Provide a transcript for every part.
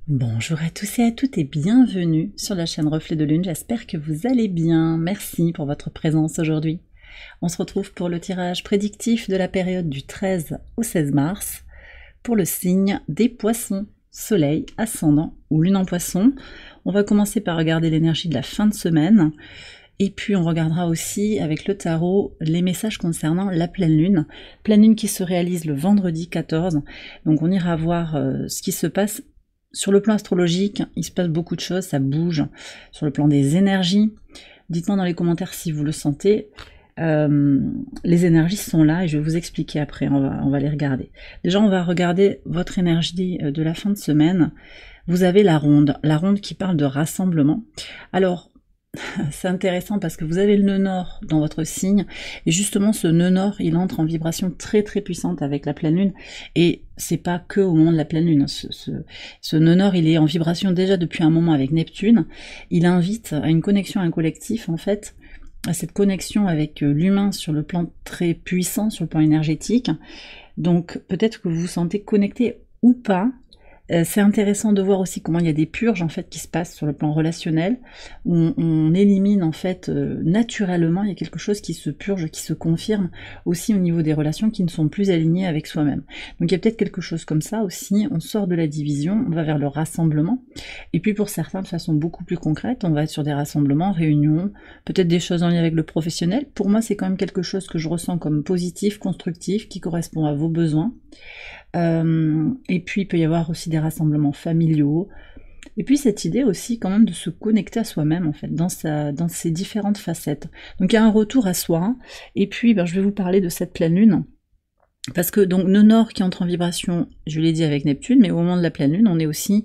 Bonjour à tous et à toutes et bienvenue sur la chaîne Reflet de Lune, j'espère que vous allez bien. Merci pour votre présence aujourd'hui. On se retrouve pour le tirage prédictif de la période du 13 au 16 mars pour le signe des poissons, soleil, ascendant ou lune en poisson. On va commencer par regarder l'énergie de la fin de semaine et puis on regardera aussi avec le tarot les messages concernant la pleine lune qui se réalise le vendredi 14. Donc on ira voir ce qui se passe. Sur le plan astrologique, il se passe beaucoup de choses, ça bouge. Sur le plan des énergies, dites-moi dans les commentaires si vous le sentez. Les énergies sont là et je vais vous expliquer après, on va les regarder. Déjà, on va regarder votre énergie de la fin de semaine. Vous avez la ronde qui parle de rassemblement. Alors, c'est intéressant parce que vous avez le nœud nord dans votre signe et justement ce nœud nord il entre en vibration très très puissante avec la pleine lune et c'est pas que au moment de la pleine lune. Ce nœud nord il est en vibration déjà depuis un moment avec Neptune. Il invite à une connexion à un collectif en fait, à cette connexion avec l'humain sur le plan très puissant, sur le plan énergétique. Donc peut-être que vous vous sentez connecté ou pas. C'est intéressant de voir aussi comment il y a des purges en fait qui se passent sur le plan relationnel, où on élimine en fait naturellement, il y a quelque chose qui se purge, qui se confirme aussi au niveau des relations qui ne sont plus alignées avec soi-même. Donc il y a peut-être quelque chose comme ça aussi, on sort de la division, on va vers le rassemblement, et puis pour certains de façon beaucoup plus concrète, on va être sur des rassemblements, réunions, peut-être des choses en lien avec le professionnel. Pour moi c'est quand même quelque chose que je ressens comme positif, constructif, qui correspond à vos besoins. Et puis il peut y avoir aussi des rassemblements familiaux, et puis cette idée aussi quand même de se connecter à soi-même en fait, dans ses différentes facettes. Donc il y a un retour à soi, et puis je vais vous parler de cette pleine lune, parce que donc nœud nord qui entre en vibration, je l'ai dit avec Neptune, mais au moment de la pleine lune, on est aussi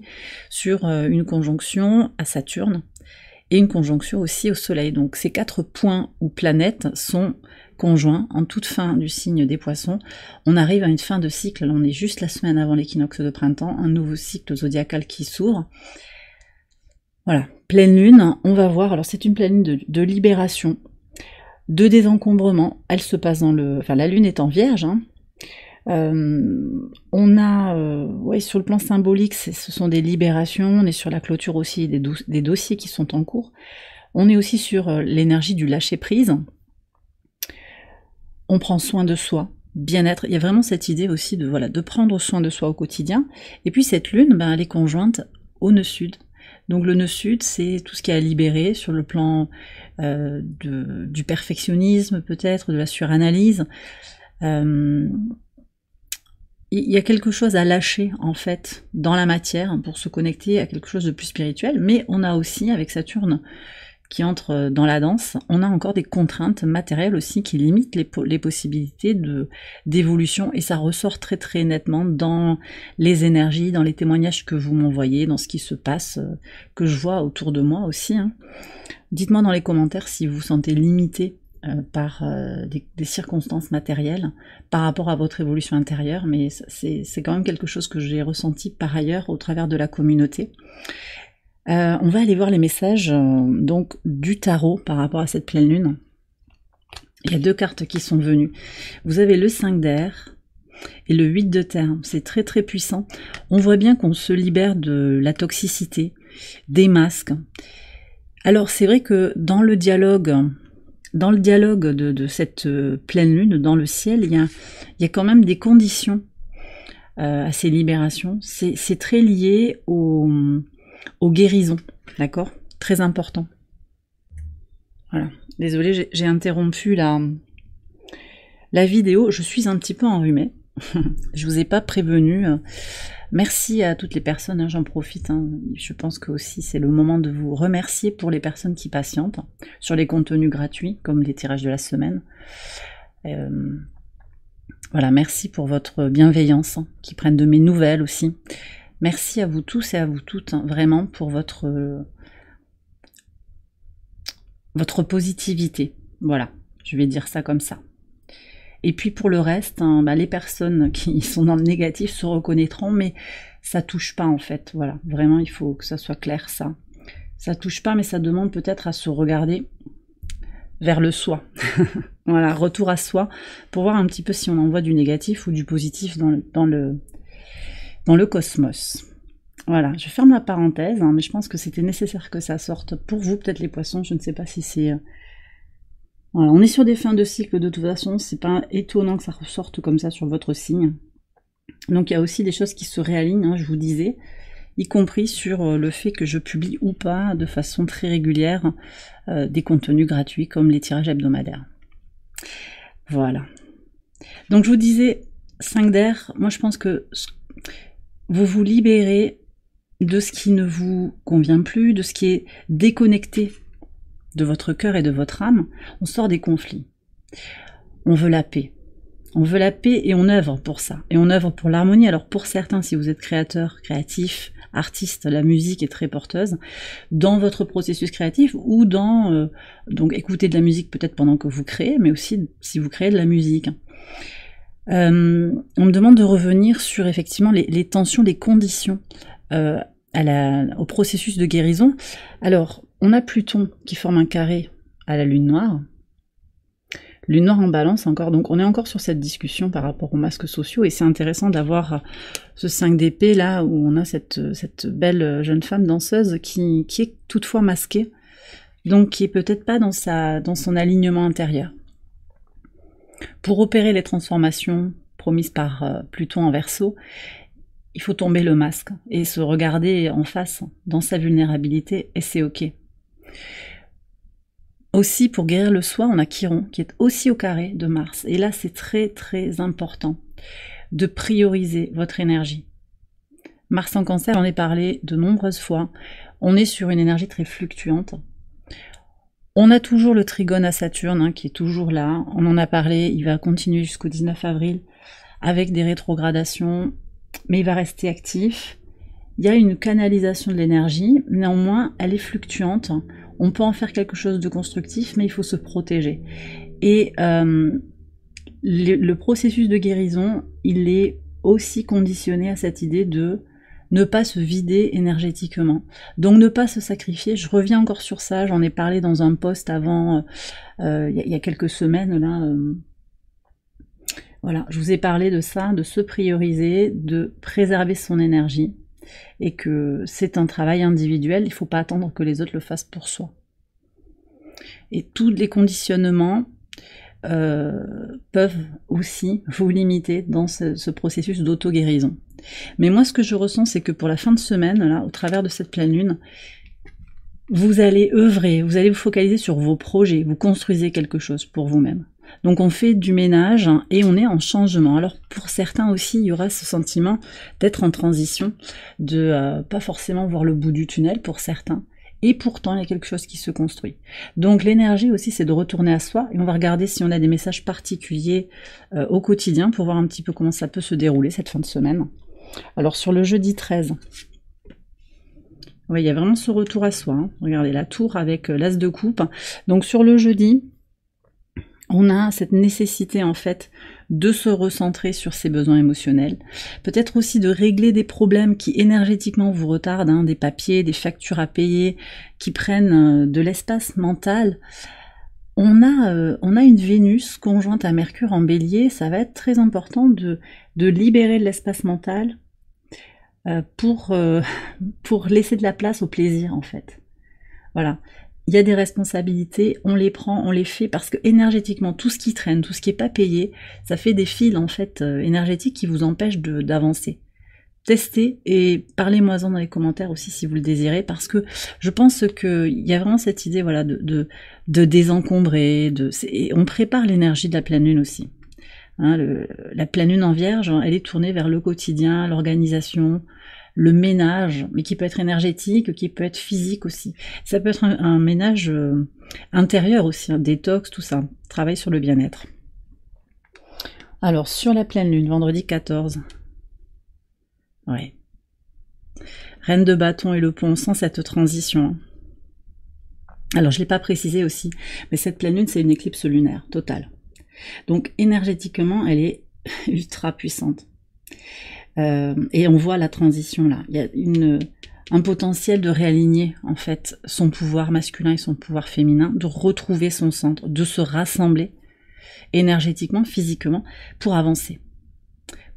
sur une conjonction à Saturne, et une conjonction aussi au soleil. Donc ces 4 points ou planètes sont conjoints en toute fin du signe des poissons. On arrive à une fin de cycle, là on est juste la semaine avant l'équinoxe de printemps, un nouveau cycle zodiacal qui s'ouvre. Voilà, pleine lune, on va voir, alors c'est une pleine lune de libération, de désencombrement, elle se passe dans le... Enfin la lune est en vierge, hein. On a, ouais, sur le plan symbolique, ce sont des libérations, on est sur la clôture aussi des dossiers qui sont en cours, on est aussi sur l'énergie du lâcher-prise, on prend soin de soi, bien-être, il y a vraiment cette idée aussi de, voilà, de prendre soin de soi au quotidien, et puis cette lune, elle est conjointe au nœud sud. Donc le nœud sud, c'est tout ce qui est à libérer sur le plan du perfectionnisme peut-être, de la suranalyse. Il y a quelque chose à lâcher en fait dans la matière pour se connecter à quelque chose de plus spirituel, mais on a aussi avec Saturne qui entre dans la danse, on a encore des contraintes matérielles aussi qui limitent les possibilités d'évolution, et ça ressort très très nettement dans les énergies, dans les témoignages que vous m'envoyez, dans ce qui se passe, que je vois autour de moi aussi, hein. Dites-moi dans les commentaires si vous vous sentez limité par des circonstances matérielles par rapport à votre évolution intérieure, mais c'est quand même quelque chose que j'ai ressenti par ailleurs au travers de la communauté. On va aller voir les messages donc du tarot par rapport à cette pleine lune. Il y a 2 cartes qui sont venues. Vous avez le 5 d'air et le 8 de terre. C'est très très puissant. On voit bien qu'on se libère de la toxicité, des masques. Alors c'est vrai que dans le dialogue de cette pleine lune, dans le ciel, il y a quand même des conditions à ces libérations. C'est très lié aux guérisons, d'accord? Très important. Voilà. Désolée, j'ai interrompu la vidéo. Je suis un petit peu enrhumée. Je vous ai pas prévenu. Merci à toutes les personnes, hein, j'en profite. Hein. Je pense que aussi c'est le moment de vous remercier pour les personnes qui patientent sur les contenus gratuits, comme les tirages de la semaine. Voilà, merci pour votre bienveillance, hein, qui prennent de mes nouvelles aussi. Merci à vous tous et à vous toutes, hein, vraiment, pour votre positivité. Voilà, je vais dire ça comme ça. Et puis pour le reste, hein, les personnes qui sont dans le négatif se reconnaîtront, mais ça touche pas en fait. Voilà, vraiment, il faut que ça soit clair, ça. Ça touche pas, mais ça demande peut-être à se regarder vers le soi. Voilà, retour à soi, pour voir un petit peu si on envoie du négatif ou du positif dans le cosmos. Voilà, je ferme la parenthèse, hein, mais je pense que c'était nécessaire que ça sorte pour vous, peut-être les poissons, je ne sais pas si c'est... Voilà, on est sur des fins de cycle de toute façon, c'est pas étonnant que ça ressorte comme ça sur votre signe. Donc il y a aussi des choses qui se réalignent, hein, je vous disais, y compris sur le fait que je publie ou pas de façon très régulière des contenus gratuits comme les tirages hebdomadaires. Voilà. Donc je vous disais, 5 d'air, moi je pense que vous vous libérez de ce qui ne vous convient plus, de ce qui est déconnecté de votre cœur et de votre âme. On sort des conflits. On veut la paix. On veut la paix et on œuvre pour ça. Et on œuvre pour l'harmonie. Alors pour certains, si vous êtes créateur, créatif, artiste, la musique est très porteuse dans votre processus créatif ou dans donc écouter de la musique peut-être pendant que vous créez, mais aussi si vous créez de la musique. On me demande de revenir sur effectivement les tensions, les conditions au processus de guérison. Alors, on a Pluton qui forme un carré à la Lune noire. Lune noire en balance encore, donc on est encore sur cette discussion par rapport aux masques sociaux, et c'est intéressant d'avoir ce 5 d'épée là, où on a cette belle jeune femme danseuse qui est toutefois masquée, donc qui est peut-être pas dans son alignement intérieur. Pour opérer les transformations promises par Pluton en Verseau, il faut tomber le masque et se regarder en face dans sa vulnérabilité, et c'est ok. Aussi, pour guérir le soi, on a Chiron, qui est aussi au carré de Mars. Et là, c'est très très important de prioriser votre énergie. Mars en Cancer, j'en ai parlé de nombreuses fois. On est sur une énergie très fluctuante. On a toujours le trigone à Saturne, hein, qui est toujours là. On en a parlé, il va continuer jusqu'au 19 avril avec des rétrogradations, mais il va rester actif. Il y a une canalisation de l'énergie, néanmoins, elle est fluctuante. On peut en faire quelque chose de constructif, mais il faut se protéger. Et le processus de guérison, il est aussi conditionné à cette idée de ne pas se vider énergétiquement. Donc ne pas se sacrifier. Je reviens encore sur ça, j'en ai parlé dans un post avant, il y a quelques semaines, là. Voilà, je vous ai parlé de ça, de se prioriser, de préserver son énergie. Et que c'est un travail individuel, il ne faut pas attendre que les autres le fassent pour soi. Et tous les conditionnements peuvent aussi vous limiter dans ce processus d'auto-guérison. Mais moi, ce que je ressens, c'est que pour la fin de semaine, là, au travers de cette pleine lune, vous allez œuvrer, vous allez vous focaliser sur vos projets, vous construisez quelque chose pour vous-même. Donc on fait du ménage et on est en changement. Alors pour certains aussi, il y aura ce sentiment d'être en transition, de pas forcément voir le bout du tunnel pour certains. Et pourtant, il y a quelque chose qui se construit. Donc l'énergie aussi, c'est de retourner à soi. Et on va regarder si on a des messages particuliers au quotidien pour voir un petit peu comment ça peut se dérouler cette fin de semaine. Alors sur le jeudi 13... oui, il y a vraiment ce retour à soi. Hein. Regardez, la tour avec l'as de coupe. Donc sur le jeudi, on a cette nécessité en fait de se recentrer sur ses besoins émotionnels. Peut-être aussi de régler des problèmes qui énergétiquement vous retardent, hein, des papiers, des factures à payer, qui prennent de l'espace mental. On a une Vénus conjointe à Mercure en Bélier. Ça va être très important de libérer de l'espace mental pour laisser de la place au plaisir en fait. Voilà. Il y a des responsabilités, on les prend, on les fait, parce que énergétiquement, tout ce qui traîne, tout ce qui n'est pas payé, ça fait des fils en fait énergétiques qui vous empêchent d'avancer. Testez et parlez-moi-en dans les commentaires aussi si vous le désirez, parce que je pense qu'il y a vraiment cette idée voilà, de désencombrer, et on prépare l'énergie de la pleine lune aussi. Hein, la pleine lune en Vierge, elle est tournée vers le quotidien, l'organisation, le ménage, mais qui peut être énergétique, qui peut être physique aussi. Ça peut être un ménage intérieur aussi, un détox, tout ça. Travail sur le bien-être. Alors, sur la pleine lune, vendredi 14. Ouais. Reine de bâton et le pont, sans cette transition. Alors, je ne l'ai pas précisé aussi, mais cette pleine lune, c'est une éclipse lunaire, totale. Donc, énergétiquement, elle est ultra puissante. Et on voit la transition là. Il y a un potentiel de réaligner en fait son pouvoir masculin et son pouvoir féminin, de retrouver son centre, de se rassembler énergétiquement, physiquement, pour avancer.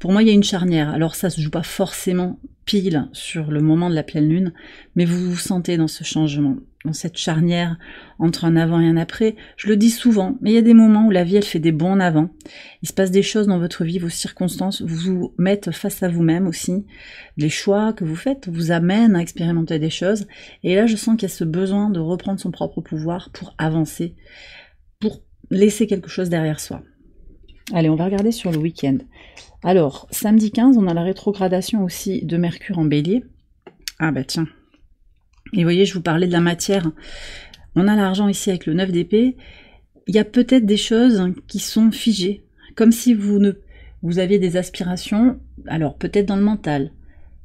Pour moi, il y a une charnière. Alors ça se joue pas forcément pile sur le moment de la pleine lune, mais vous vous sentez dans ce changement, dans cette charnière entre un avant et un après. Je le dis souvent, mais il y a des moments où la vie, elle fait des bonds en avant. Il se passe des choses dans votre vie, vos circonstances vous mettent face à vous-même aussi. Les choix que vous faites vous amènent à expérimenter des choses. Et là, je sens qu'il y a ce besoin de reprendre son propre pouvoir pour avancer, pour laisser quelque chose derrière soi. Allez, on va regarder sur le week-end. Alors, samedi 15, on a la rétrogradation aussi de Mercure en Bélier. Ah bah tiens. Et vous voyez, je vous parlais de la matière. On a l'argent ici avec le 9 d'épée. Il y a peut-être des choses qui sont figées. Comme si vous aviez des aspirations, alors peut-être dans le mental.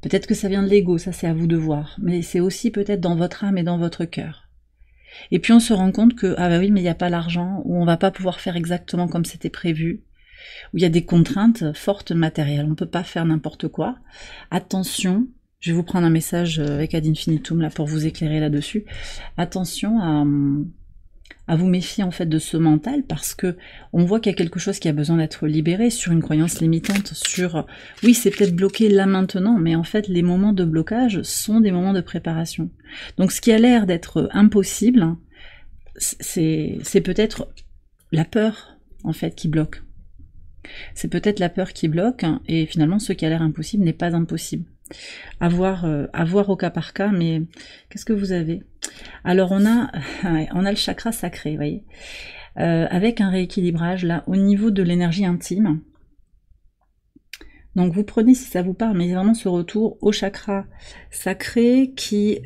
Peut-être que ça vient de l'ego, ça c'est à vous de voir. Mais c'est aussi peut-être dans votre âme et dans votre cœur. Et puis on se rend compte que, ah bah oui, mais il n'y a pas l'argent, ou on va pas pouvoir faire exactement comme c'était prévu. Où il y a des contraintes fortes matérielles, on ne peut pas faire n'importe quoi. Attention, je vais vous prendre un message avec Ad Infinitum là pour vous éclairer là-dessus. Attention à vous méfier en fait de ce mental, parce que on voit qu'il y a quelque chose qui a besoin d'être libéré sur une croyance limitante, sur oui c'est peut-être bloqué là maintenant, mais en fait les moments de blocage sont des moments de préparation. Donc ce qui a l'air d'être impossible, c'est peut-être la peur en fait qui bloque. C'est peut-être la peur qui bloque, et finalement ce qui a l'air impossible n'est pas impossible. À voir au cas par cas, mais qu'est-ce que vous avez? Alors on a le chakra sacré, vous voyez, avec un rééquilibrage là au niveau de l'énergie intime. Donc vous prenez si ça vous parle, mais vraiment ce retour au chakra sacré qui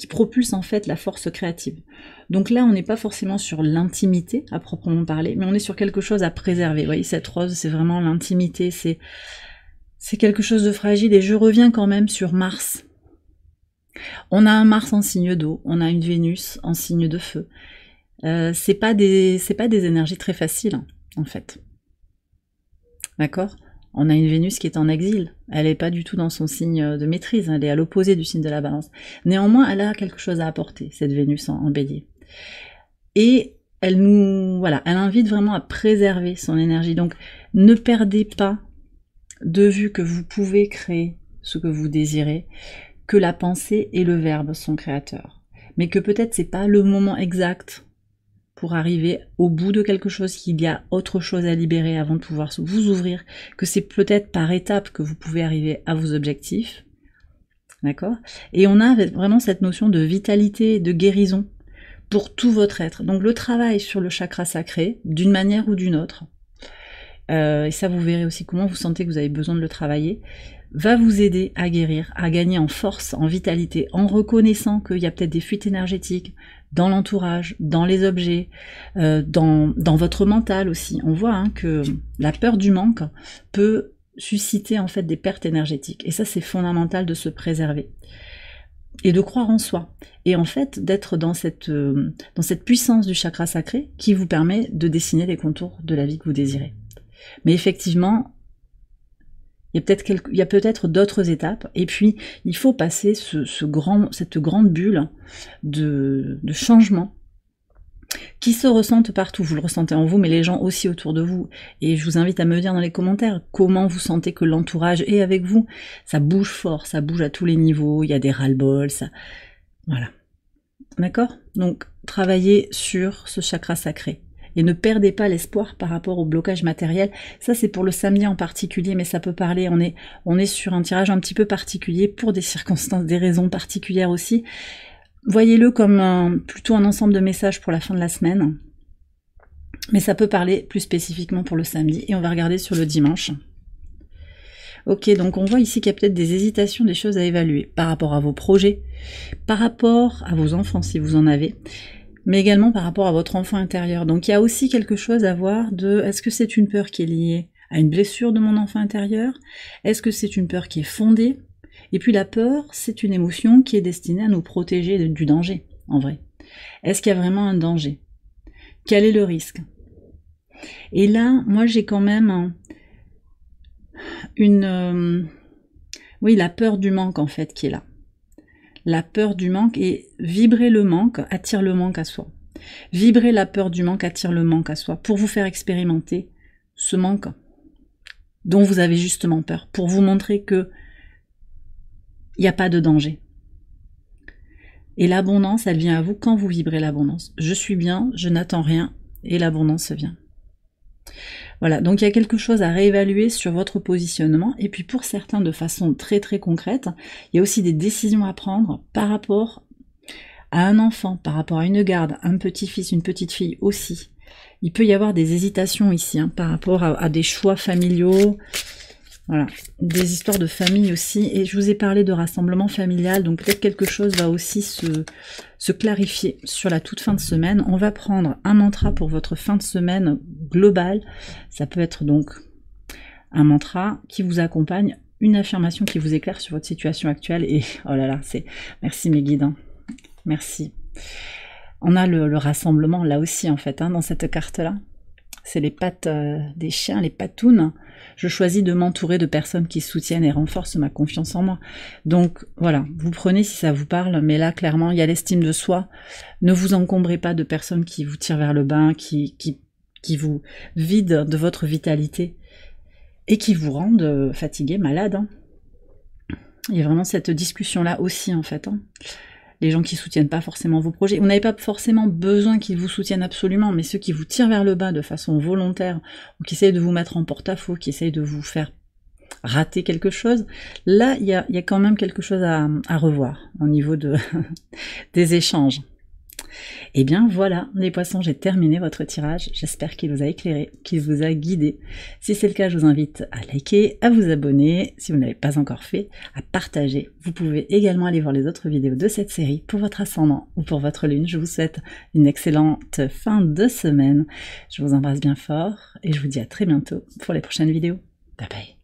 propulse en fait la force créative. Donc là, on n'est pas forcément sur l'intimité à proprement parler, mais on est sur quelque chose à préserver. Vous voyez, cette rose, c'est vraiment l'intimité, c'est quelque chose de fragile. Et je reviens quand même sur Mars. On a un Mars en signe d'eau, on a une Vénus en signe de feu. C'est pas des énergies très faciles, en fait. D'accord ? On a une Vénus qui est en exil. Elle n'est pas du tout dans son signe de maîtrise, elle est à l'opposé du signe de la Balance. Néanmoins, elle a quelque chose à apporter, cette Vénus en Bélier. Et elle invite vraiment à préserver son énergie. Donc, ne perdez pas de vue que vous pouvez créer ce que vous désirez, que la pensée et le verbe sont créateurs. Mais que peut-être c'est pas le moment exact pour arriver au bout de quelque chose, qu'il y a autre chose à libérer avant de pouvoir vous ouvrir, que c'est peut-être par étapes que vous pouvez arriver à vos objectifs. D'accord ? Et on a vraiment cette notion de vitalité, de guérison pour tout votre être. Donc le travail sur le chakra sacré, d'une manière ou d'une autre, et ça vous verrez aussi comment vous sentez que vous avez besoin de le travailler, va vous aider à guérir, à gagner en force, en vitalité, en reconnaissant qu'il y a peut-être des fuites énergétiques dans l'entourage, dans les objets, dans votre mental aussi. On voit que la peur du manque peut susciter en fait des pertes énergétiques. Et ça, c'est fondamental de se préserver. Et de croire en soi. Et en fait, d'être dans cette puissance du chakra sacré qui vous permet de dessiner les contours de la vie que vous désirez. Mais effectivement, il y a peut-être d'autres étapes, et puis il faut passer cette grande bulle de changement qui se ressentent partout. Vous le ressentez en vous, mais les gens aussi autour de vous. Et je vous invite à me dire dans les commentaires comment vous sentez que l'entourage est avec vous. Ça bouge fort, ça bouge à tous les niveaux, il y a des ras-le-bol, ça... Voilà. D'accord ? Donc, travaillez sur ce chakra sacré. Et ne perdez pas l'espoir par rapport au blocage matériel. Ça, c'est pour le samedi en particulier, mais ça peut parler, on est sur un tirage un petit peu particulier pour des circonstances, des raisons particulières aussi. Voyez-le comme plutôt un ensemble de messages pour la fin de la semaine. Mais ça peut parler plus spécifiquement pour le samedi. Et on va regarder sur le dimanche. Ok, donc on voit ici qu'il y a peut-être des hésitations, des choses à évaluer par rapport à vos projets, par rapport à vos enfants si vous en avez, mais également par rapport à votre enfant intérieur. Donc il y a aussi quelque chose à voir de, est-ce que c'est une peur qui est liée à une blessure de mon enfant intérieur? Est-ce que c'est une peur qui est fondée? Et puis la peur, c'est une émotion qui est destinée à nous protéger du danger, en vrai. Est-ce qu'il y a vraiment un danger? Quel est le risque? Et là, moi j'ai quand même la peur du manque en fait qui est là. La peur du manque, et vibrer le manque attire le manque à soi. Vibrer la peur du manque attire le manque à soi pour vous faire expérimenter ce manque dont vous avez justement peur, pour vous montrer que il n'y a pas de danger. Et l'abondance, elle vient à vous quand vous vibrez l'abondance. Je suis bien, je n'attends rien, et l'abondance vient. Voilà, donc il y a quelque chose à réévaluer sur votre positionnement, et puis pour certains de façon très très concrète, il y a aussi des décisions à prendre par rapport à un enfant, par rapport à une garde, un petit-fils, une petite-fille aussi. Il peut y avoir des hésitations ici, hein, par rapport à des choix familiaux, voilà, des histoires de famille aussi, et je vous ai parlé de rassemblement familial, donc peut-être quelque chose va aussi se clarifier sur la toute fin de semaine. On va prendre un mantra pour votre fin de semaine globale, ça peut être donc un mantra qui vous accompagne, une affirmation qui vous éclaire sur votre situation actuelle, et oh là là, c'est merci mes guides, hein. Merci. On a le rassemblement là aussi en fait, hein, dans cette carte-là. C'est les pattes des chiens, les patounes. Je choisis de m'entourer de personnes qui soutiennent et renforcent ma confiance en moi. Donc voilà, vous prenez si ça vous parle, mais là clairement il y a l'estime de soi. Ne vous encombrez pas de personnes qui vous tirent vers le bas, qui vous vident de votre vitalité et qui vous rendent fatigué, malade, hein. Il y a vraiment cette discussion-là aussi en fait, hein. Les gens qui soutiennent pas forcément vos projets. Vous n'avez pas forcément besoin qu'ils vous soutiennent absolument, mais ceux qui vous tirent vers le bas de façon volontaire, ou qui essayent de vous mettre en porte-à-faux, qui essayent de vous faire rater quelque chose, là, il y a quand même quelque chose à revoir au niveau des échanges. Et bien voilà, les poissons, j'ai terminé votre tirage. J'espère qu'il vous a éclairé, qu'il vous a guidé. Si c'est le cas, je vous invite à liker, à vous abonner, si vous ne l'avez pas encore fait, à partager. Vous pouvez également aller voir les autres vidéos de cette série pour votre ascendant ou pour votre lune. Je vous souhaite une excellente fin de semaine. Je vous embrasse bien fort et je vous dis à très bientôt pour les prochaines vidéos. Bye bye.